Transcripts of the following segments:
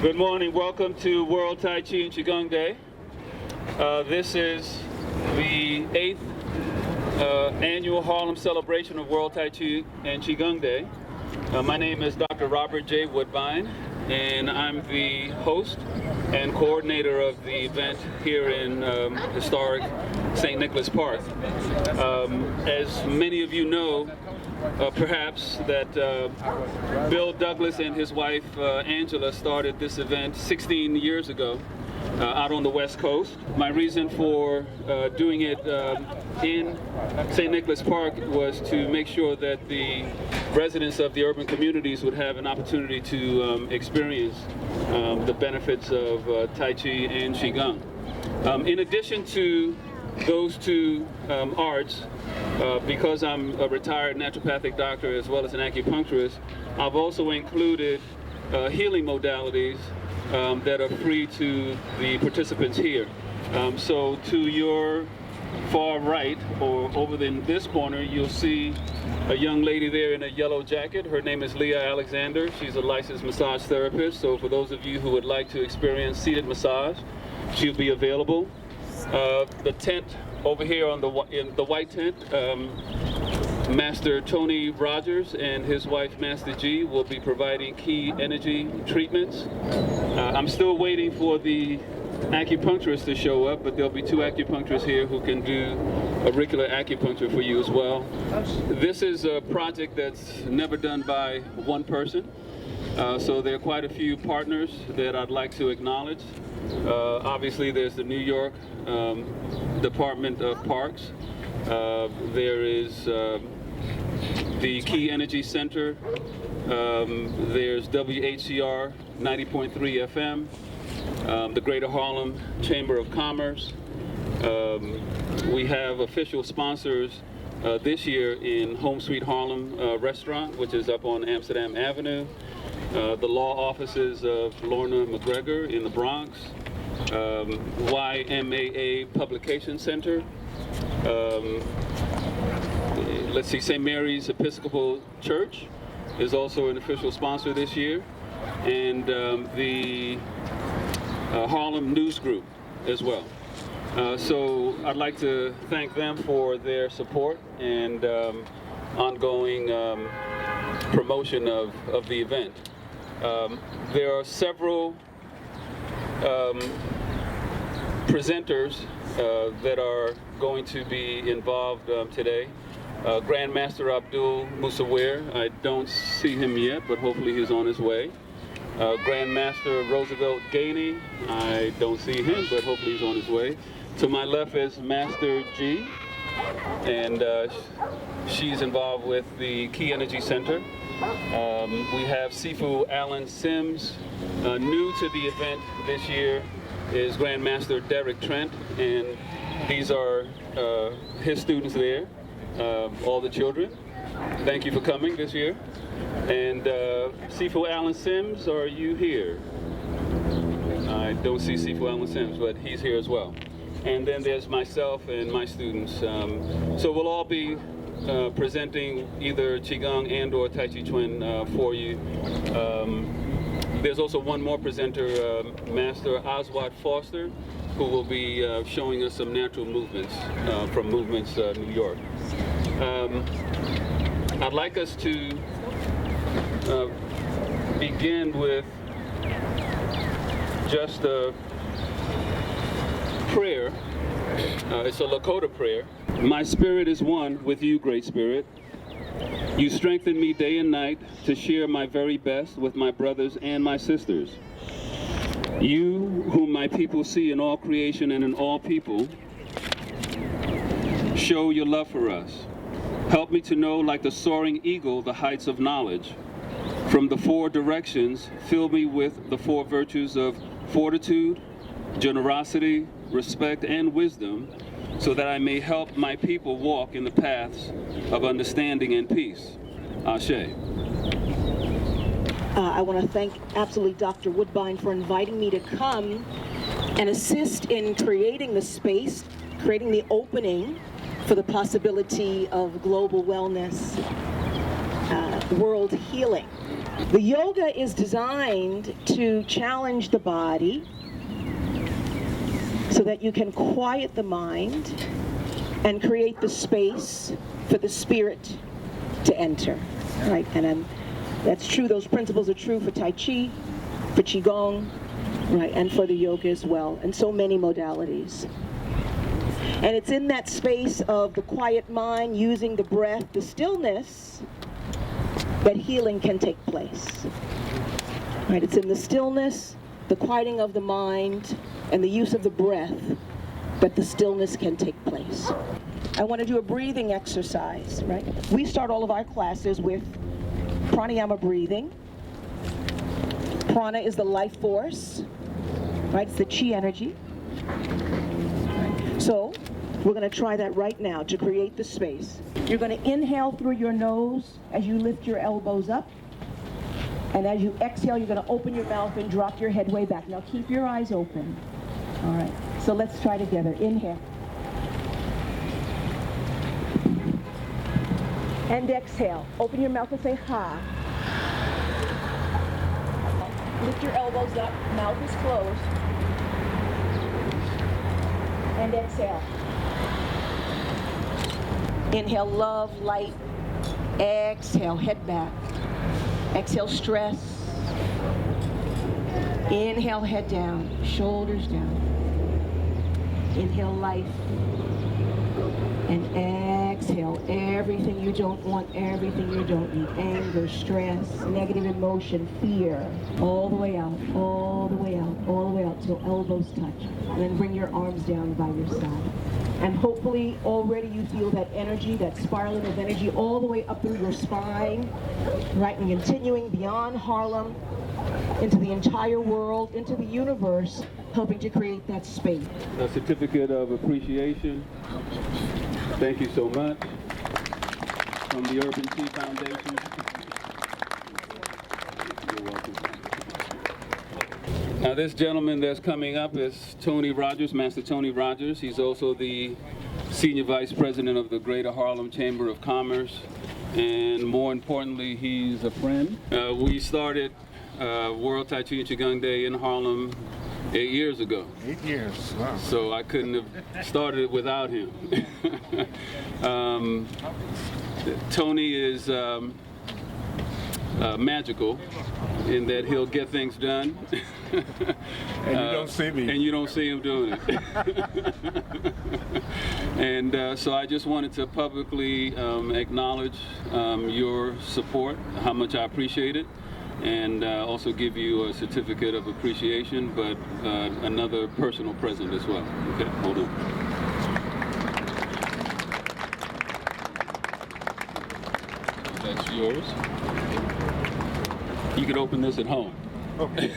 Good morning. Welcome to World Tai Chi and Qigong Day. This is the 8th annual Harlem celebration of World Tai Chi and Qigong Day. My name is Dr. Robert J. Woodbine, and I'm the host and coordinator of the event here in historic St. Nicholas Park. As many of you know, perhaps that Bill Douglas and his wife Angela started this event 16 years ago out on the West Coast. My reason for doing it in St. Nicholas Park was to make sure that the residents of the urban communities would have an opportunity to experience the benefits of Tai Chi and Qigong. In addition to those two arts, because I'm a retired naturopathic doctor as well as an acupuncturist, I've also included healing modalities that are free to the participants here. So to your far right, or over in this corner, you'll see a young lady there in a yellow jacket. Her name is Leah Alexander. She's a licensed massage therapist. So for those of you who would like to experience seated massage, she'll be available. The tent over here in the white tent, Master Tony Rogers and his wife Master G will be providing key energy treatments. I'm still waiting for the acupuncturist to show up, but there'll be two acupuncturists here who can do auricular acupuncture for you as well. This is a project that's never done by one person, so there are quite a few partners that I'd like to acknowledge. Obviously there's the New York Department of Parks. There is the Key Energy Center. There's WHCR 90.3 FM. The Greater Harlem Chamber of Commerce. We have official sponsors this year in Home Sweet Harlem restaurant, which is up on Amsterdam Avenue. The law offices of Lorna McGregor in the Bronx. YMAA Publication Center. Let's see, St. Mary's Episcopal Church is also an official sponsor this year. And the Harlem News Group as well. So I'd like to thank them for their support and ongoing promotion of the event. There are several presenters that are going to be involved today. Grandmaster Abdul Musawir, I don't see him yet, but hopefully he's on his way. Grandmaster Roosevelt Gainey, I don't see him, but hopefully he's on his way. To my left is Master G, and she's involved with the Key Energy Center. We have Sifu Alan Sims. New to the event this year is Grandmaster Derek Trent, and these are his students there, all the children. Thank you for coming this year. And Sifu Alan Sims, are you here? I don't see Sifu Alan Sims, but he's here as well. And then there's myself and my students. So we'll all be presenting either Qigong and or Tai Chi Chuan for you. There's also one more presenter, Master Oswald Foster, who will be showing us some natural movements from Movements New York. I'd like us to begin with just a prayer. It's a Lakota prayer. My spirit is one with you, Great Spirit. You strengthen me day and night to share my very best with my brothers and my sisters. You, whom my people see in all creation and in all people, show your love for us. Help me to know, like the soaring eagle, the heights of knowledge. From the four directions, fill me with the four virtues of fortitude, generosity, respect, and wisdom, so that I may help my people walk in the paths of understanding and peace. Ashe. I want to thank absolutely Dr. Woodbine for inviting me to come and assist in creating the space, creating the opening for the possibility of global wellness, world healing. The yoga is designed to challenge the body so that you can quiet the mind and create the space for the spirit to enter, right? And that's true, those principles are true for Tai Chi, for Qigong, right, and for the yoga as well, and so many modalities. And it's in that space of the quiet mind, using the breath, the stillness, that healing can take place. Right? It's in the stillness, the quieting of the mind, and the use of the breath that the stillness can take place. I want to do a breathing exercise, right? We start all of our classes with pranayama breathing. Prana is the life force, right? It's the chi energy. Right? So we're going to try that right now to create the space. You're going to inhale through your nose as you lift your elbows up. And as you exhale, you're going to open your mouth and drop your head way back. Now keep your eyes open. All right. So let's try together. Inhale. And exhale. Open your mouth and say ha. Lift your elbows up. Mouth is closed. And exhale. Inhale, love, light. Exhale, head back. Exhale, stress. Inhale, head down, shoulders down. Inhale, life. And exhale, everything you don't want, everything you don't need. Anger, stress, negative emotion, fear. All the way out, all the way out, all the way out till elbows touch. And then bring your arms down by your side. And hopefully already you feel that energy, that spiraling of energy all the way up through your spine, right? And continuing beyond Harlem, into the entire world, into the universe, helping to create that space. A certificate of appreciation. Thank you so much. From the Urban Tea Foundation. You're welcome. Now this gentleman that's coming up is Tony Rogers, Master Tony Rogers. He's also the Senior Vice President of the Greater Harlem Chamber of Commerce. And more importantly, he's a friend. We started World Tai Chi and Qigong Day in Harlem 8 years ago. 8 years, wow. So I couldn't have started it without him. Tony is magical in that he'll get things done. And you don't see me. And you don't see him doing it. And so I just wanted to publicly acknowledge your support, how much I appreciate it, and also give you a certificate of appreciation, but another personal present as well. Okay, hold on. That's yours. You can open this at home. Okay.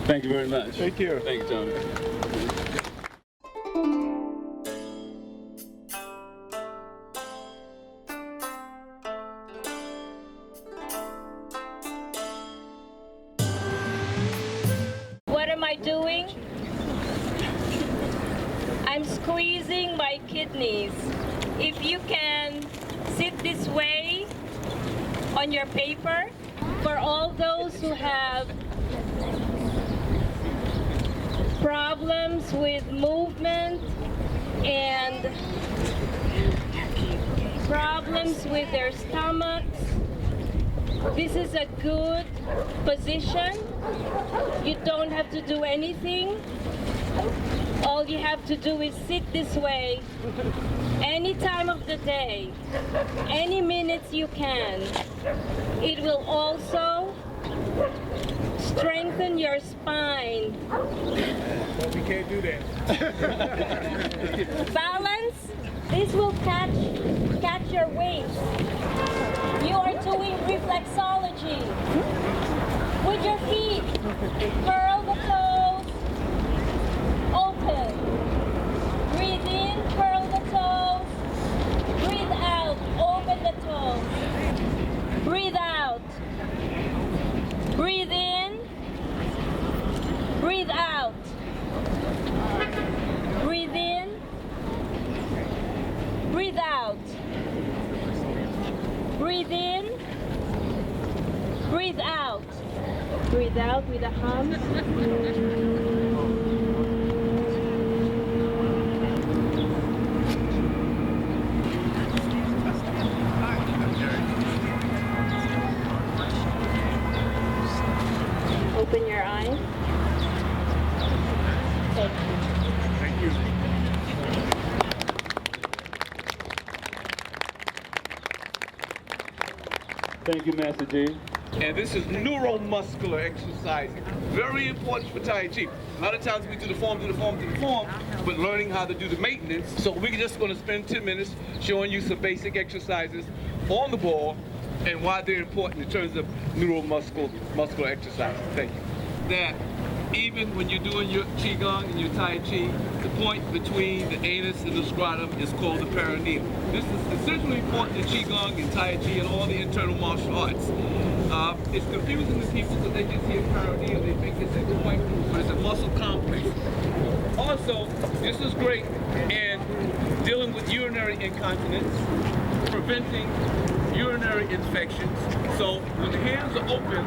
Thank you very much. Thank you. Thank you, Tony. What am I doing? I'm squeezing my kidneys. If you can sit this way on your paper, for all those who have problems with movement and problems with their stomachs, this is a good position. You don't have to do anything. All you have to do is sit this way any time of the day, any minutes you can. It will also strengthen your spine. But we can't do that. Balance. This will catch your waist. You are doing reflexology. With your feet, curl the toes, open. Breathe in, curl the toes. Breathe out, open the toes. Breathe out. Breathe in. Breathe out. Breathe in. Breathe out. Breathe in. out with a hum. Open your eyes. Thank you. Thank you. Thank you, Master G. And this is neuromuscular exercising. Very important for Tai Chi. A lot of times we do the form, but learning how to do the maintenance. So we're just going to spend 10 minutes showing you some basic exercises on the ball and why they're important in terms of neuromuscular exercise. Thank you. That even when you're doing your Qigong and your Tai Chi, the point between the anus and the scrotum is called the perineum. This is essentially important in Qigong and Tai Chi and all the internal martial arts. It's confusing to people because they just hear perineum, they think it's a point, but it's a muscle complex. Also, this is great in dealing with urinary incontinence, preventing urinary infections. So when the hands are open,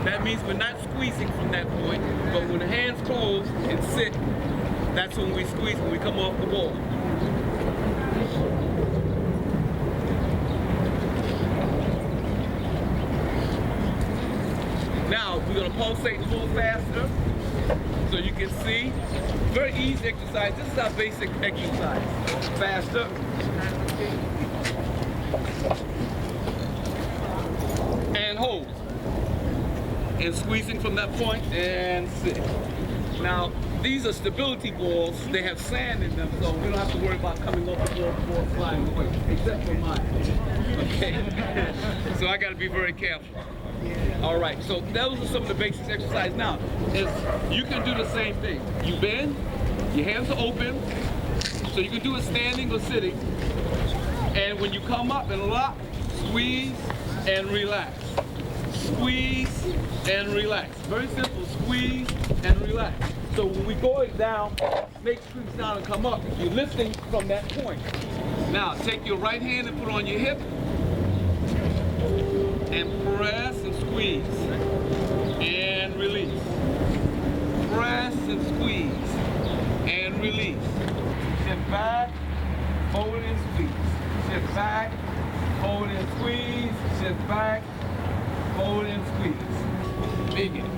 that means we're not squeezing from that point, but when the hands close and sit, that's when we squeeze when we come off the ball. Now we're going to pulsate a little faster so you can see. Very easy exercise. This is our basic exercise. Faster. And hold. And squeezing from that point and sit. Now, these are stability balls. They have sand in them, so we don't have to worry about coming off the ball flying away, except for mine. Okay? So I got to be very careful. All right, so those are some of the basic exercises. Now, you can do the same thing. You bend, your hands are open, so you can do it standing or sitting. And when you come up and lock, squeeze and relax. Squeeze and relax. Very simple, squeeze and relax. So when we go down, snake squeeze down and come up, you're lifting from that point. Now, take your right hand and put on your hip, and press and squeeze, and release. Press and squeeze, and release. Sit back, hold and squeeze. Sit back, hold and squeeze. Sit back, hold and squeeze. Begin.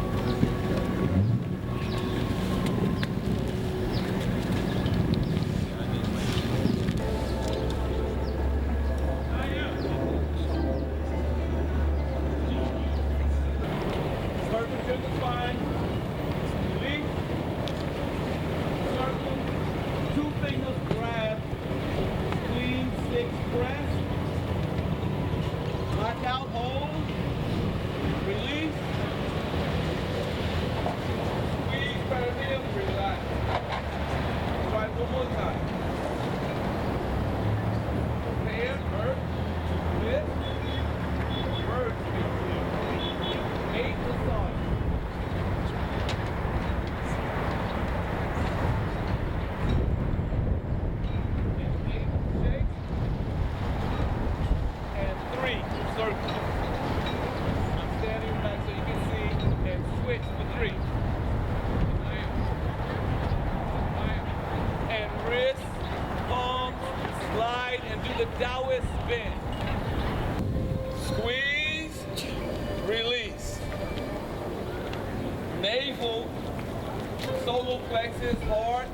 Solar plexus hard,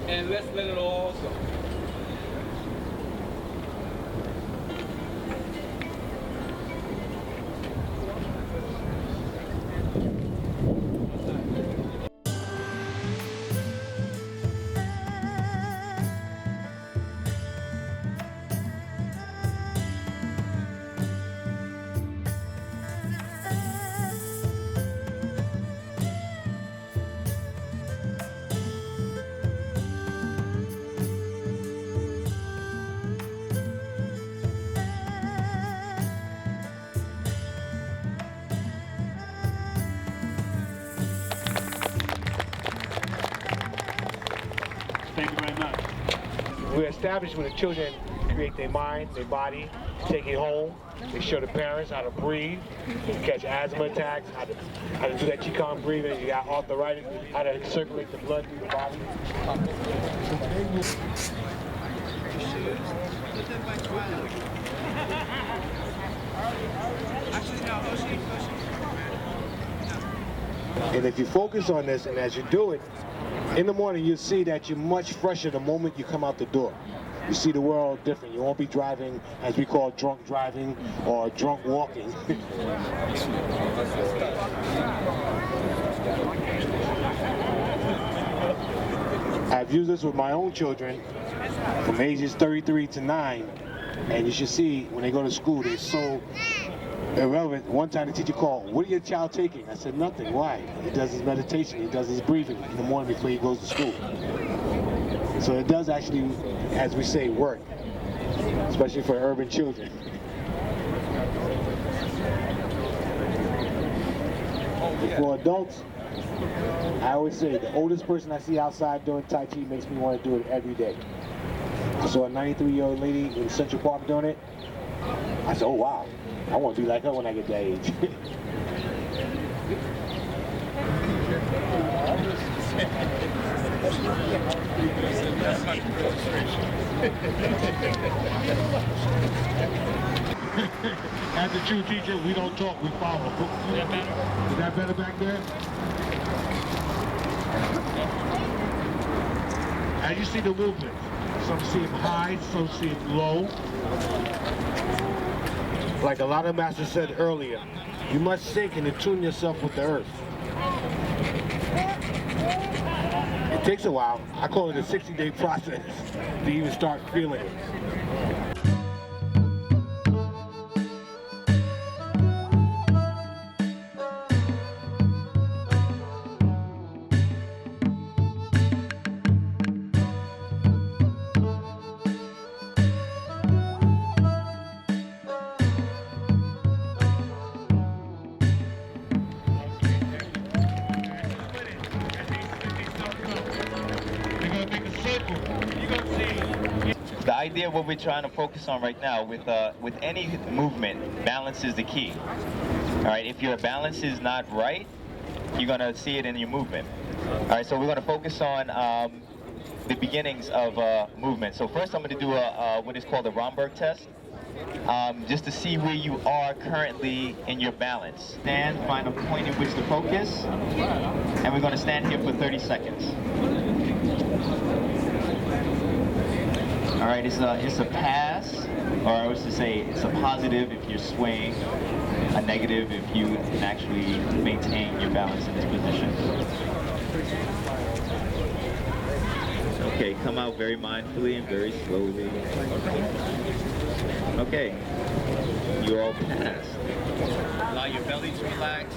and let's let it all go. Thank you very much. We're established when the children create their mind, their body, take it home. They show the parents how to breathe, catch asthma attacks, how to do that Qigong breathing. You got arthritis, how to circulate the blood through the body. And if you focus on this, and as you do it, in the morning you'll see that you're much fresher the moment you come out the door. You see the world different. You won't be driving, as we call drunk driving or drunk walking. I've used this with my own children from ages 33 to 9, and you should see when they go to school, they're so irrelevant. One time the teacher called, "What are your child taking?" I said, "Nothing." Why? He does his meditation, he does his breathing in the morning before he goes to school. So it does actually, as we say, work, especially for urban children. For adults, I always say the oldest person I see outside doing Tai Chi makes me want to do it every day. I saw a 93-year-old lady in Central Park doing it. I said, "Oh wow, I want to be like her when I get that age." As a true teacher, we don't talk, we follow. Is that better? Is that better back there? As you see the movement, some see it high, some see it low. Like a lot of masters said earlier, you must sink and attune yourself with the earth. It takes a while. I call it a 60-day process to even start feeling it. The idea of what we're trying to focus on right now with any movement, balance is the key. All right, if your balance is not right, you're gonna see it in your movement. All right, so we're gonna focus on the beginnings of movement. So first I'm gonna do what is called a Romberg test, just to see where you are currently in your balance. Stand, find a point in which to focus, and we're gonna stand here for 30 seconds. All right, it's a pass, or I was to say it's a positive if you're swaying, a negative if you can actually maintain your balance in this position. Okay, come out very mindfully and very slowly. Okay, you all passed. Allow your belly to relax.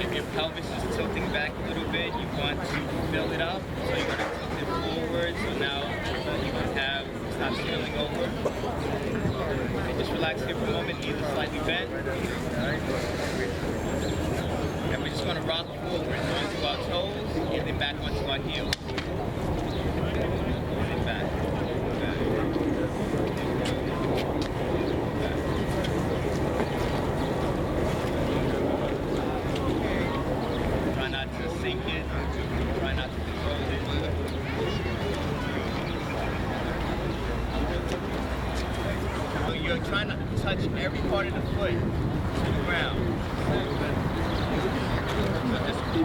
If your pelvis is tilting back a little bit, you want to fill it up, so you're going to tilt it forward, so now you can have, stop spilling over. And just relax here for a moment, either slightly bent. And we're just going to rock forward, onto our toes, and then back onto our heels. And back. Try not to sink it, try not to control it. So you're trying to touch every part of the foot to the ground. So just do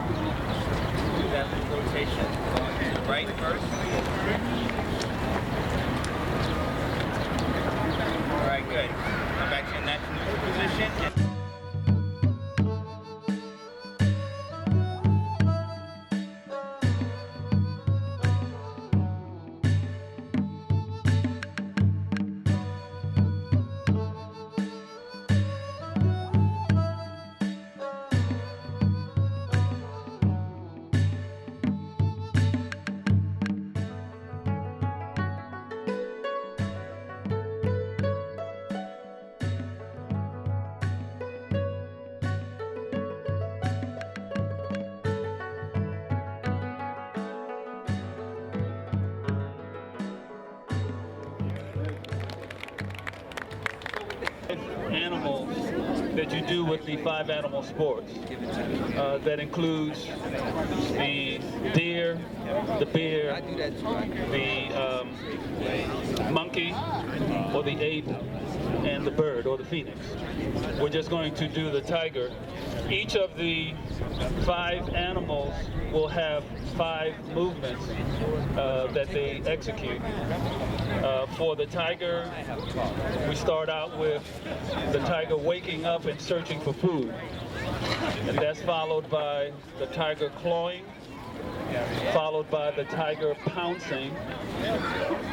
that little rotation. Right first. All right, good. Come back to your natural position. animals that you do with the 5 animal sports. That includes the deer, the bear, the monkey or the ape, and the bird or the phoenix. We're just going to do the tiger. Each of the 5 animals will have 5 movements that they execute. For the tiger, we start out with the tiger waking up and searching for food. And that's followed by the tiger clawing, followed by the tiger pouncing,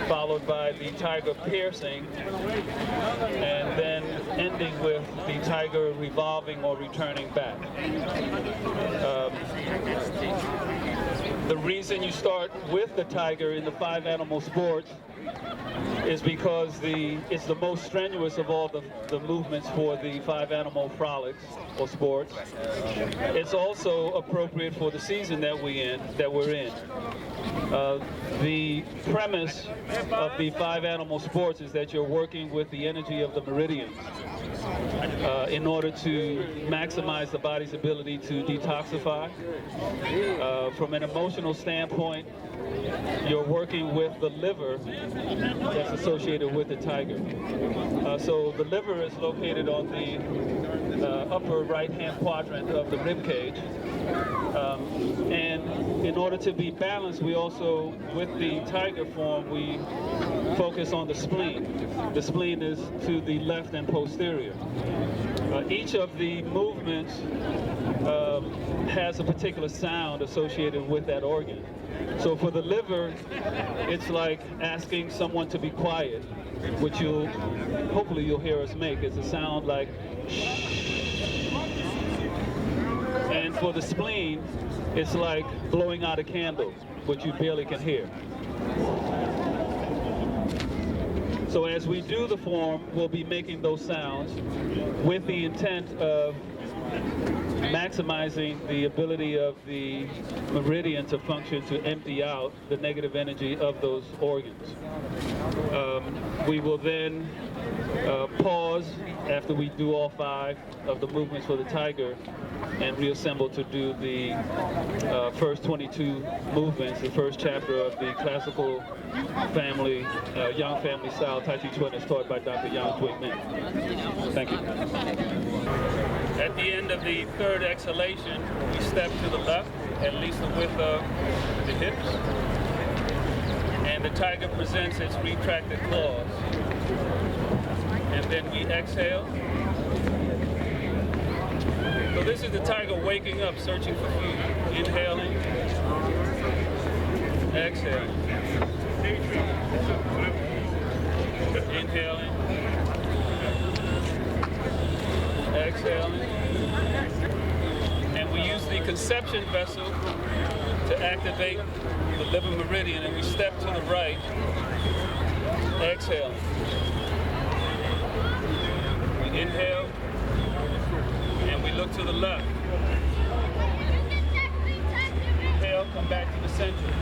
followed by the tiger piercing, and then ending with the tiger revolving or returning back. The reason you start with the tiger in the 5 animal sports is because it's the most strenuous of all the movements for the 5 animal frolics or sports. It's also appropriate for the season that we're in. The premise of the 5 animal sports is that you're working with the energy of the meridians in order to maximize the body's ability to detoxify. From an emotional standpoint, you're working with the liver that's associated with the tiger. So the liver is located on the upper right-hand quadrant of the rib cage. And in order to be balanced, we also, with the tiger form, we focus on the spleen. The spleen is to the left and posterior. Each of the movements has a particular sound associated with that organ. So for the liver, it's like asking someone to be quiet, which hopefully you'll hear us make. It's a sound like shh. And for the spleen, it's like blowing out a candle, which you barely can hear. So as we do the form, we'll be making those sounds with the intent of maximizing the ability of the meridian to function to empty out the negative energy of those organs. We will then pause after we do all 5 of the movements for the tiger and reassemble to do the first 22 movements, the first chapter of the classical family, Yang family style Tai Chi Chuan as taught by Dr. Yang Twing Min. Thank you. At the end of the 3rd exhalation, we step to the left, at least the width of the hips. And the tiger presents its retracted claws. And then we exhale. So this is the tiger waking up, searching for food. Inhaling. Exhaling. Inhaling. Exhaling. And we use the conception vessel to activate the liver meridian, and we step to the right. Exhale. We inhale, and we look to the left. Inhale, come back to the center.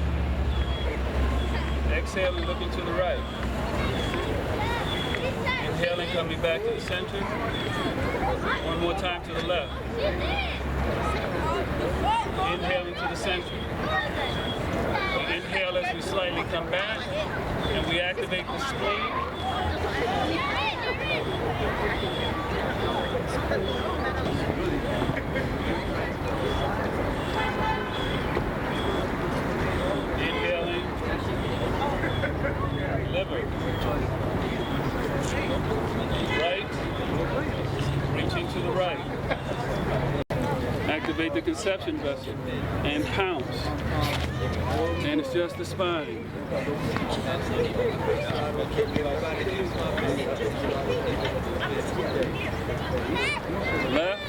Exhale and looking to the right. Inhaling, coming back to the center. One more time to the left. Inhaling to the center. We inhale as we slightly come back, and we activate the spleen. Inhaling. Liver. Right. Reaching to the right. Activate the conception vessel and pounce. And it's just the spine. Left.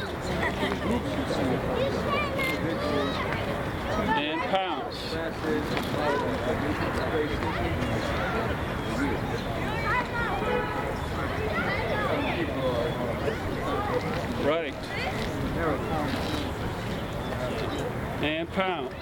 And pounce. Right. And pounce.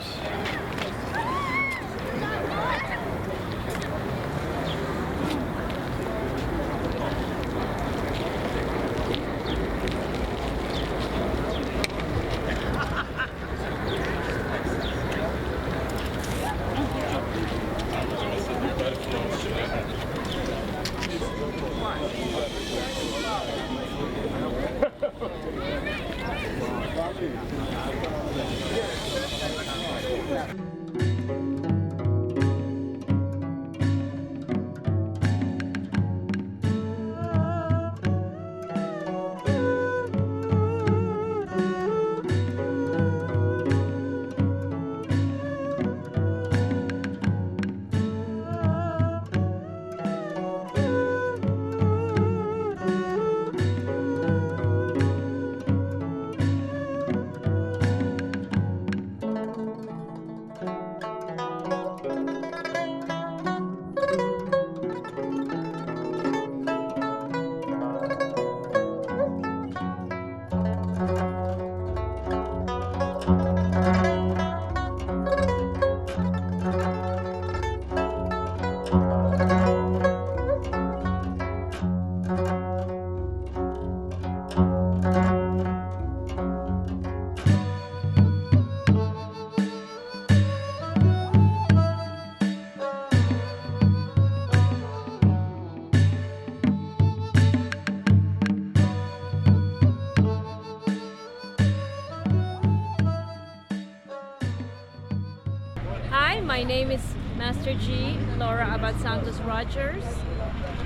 my name is Master G, Laura Abad Santos Rogers,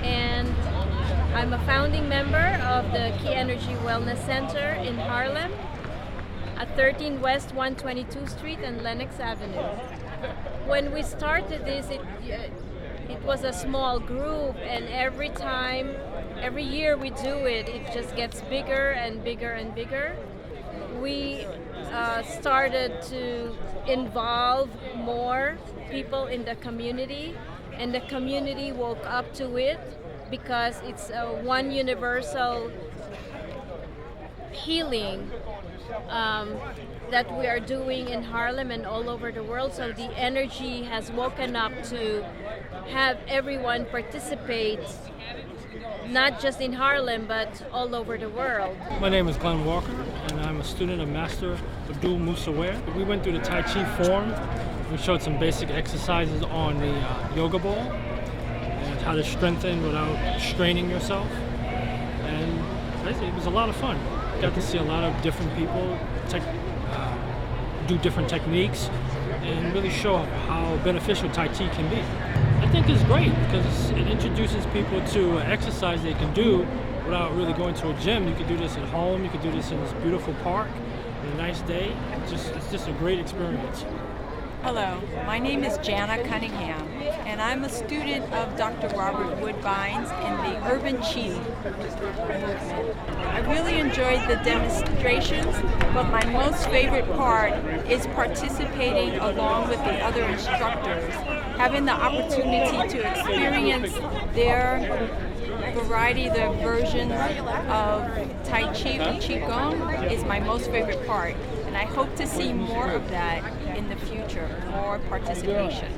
and I'm a founding member of the Key Energy Wellness Center in Harlem at 13 West 122 Street and Lenox Avenue. When we started this, it was a small group, and every year we do it, it just gets bigger and bigger and bigger. We started to involve more people in the community, and the community woke up to it because it's one universal healing that we are doing in Harlem and all over the world. So the energy has woken up to have everyone participate, not just in Harlem, but all over the world. My name is Glenn Walker, and I'm a student of Master Abdul Musawer. We went through the Tai Chi form. We showed some basic exercises on the yoga ball and how to strengthen without straining yourself. And basically, it was a lot of fun. Got to see a lot of different people do different techniques and really show how beneficial Tai Chi can be. I think it's great because it introduces people to exercise they can do without really going to a gym. You can do this at home, you can do this in this beautiful park on a nice day. It's just a great experience. Hello, my name is Jana Cunningham, and I'm a student of Dr. Robert Woodbine's in the Urban Chi movement. I really enjoyed the demonstrations, but my most favorite part is participating along with the other instructors, having the opportunity to experience their variety, their versions of Tai Chi or Qigong is my most favorite part. And I hope to see more of that in the future, more participation.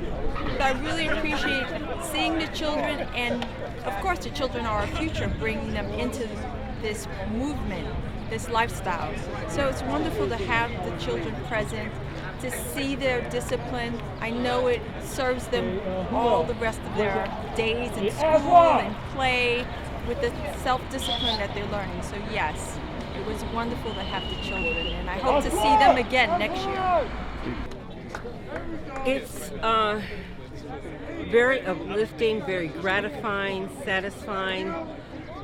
I really appreciate seeing the children, and of course the children are our future, bringing them into this movement, this lifestyle. So it's wonderful to have the children present, to see their discipline. I know it serves them all the rest of their days in school and play with the self-discipline that they're learning. So yes, it was wonderful to have the children, and I hope to see them again next year. It's very uplifting, very gratifying, satisfying.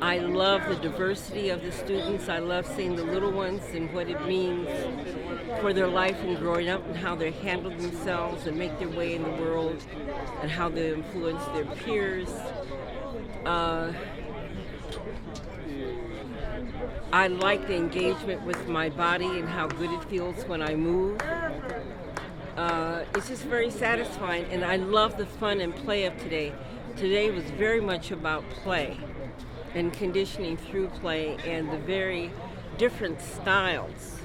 I love the diversity of the students. I love seeing the little ones and what it means for their life and growing up and how they handle themselves and make their way in the world and how they influence their peers. I like the engagement with my body and how good it feels when I move. It's just very satisfying, and I love the fun and play of today. Today was very much about play and conditioning through play and the very different styles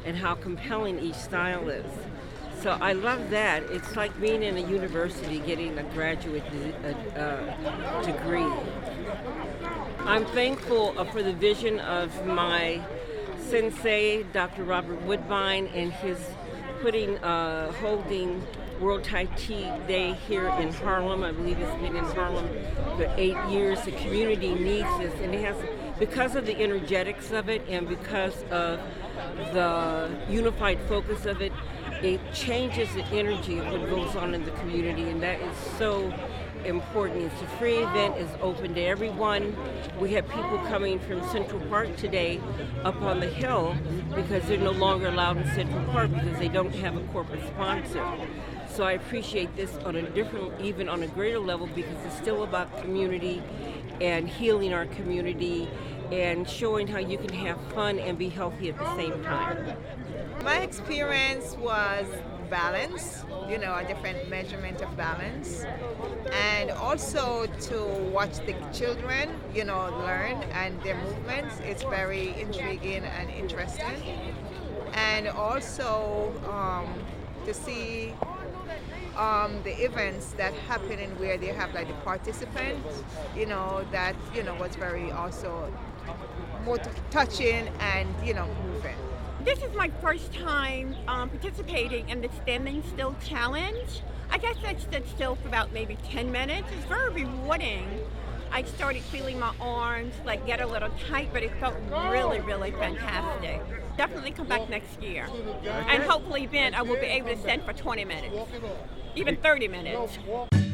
and how compelling each style is. So I love that. It's like being in a university getting a graduate degree. I'm thankful for the vision of my sensei, Dr. Robert Woodbine, and his holding World Tai Chi Day here in Harlem. I believe it's been in Harlem for 8 years. The community needs this, and it has, because of the energetics of it and because of the unified focus of it, it changes the energy of what goes on in the community, and that is so important. It's a free event, it's open to everyone. We have people coming from Central Park today up on the hill because they're no longer allowed in Central Park because they don't have a corporate sponsor. So I appreciate this on a different, even on a greater level, because it's still about community and healing our community and showing how you can have fun and be healthy at the same time. My experience was balance, a different measurement of balance, and also to watch the children, learn and their movements. It's very intriguing and interesting. And also to see the events that happen and where they have like the participants, that, was very also more touching and, moving. This is my first time participating in the Standing Still Challenge. I guess I stood still for about maybe 10 minutes. It's very rewarding. I started feeling my arms get a little tight, but it felt really, really fantastic. Definitely come back next year. And hopefully then I will be able to stand for 20 minutes. even 30 minutes.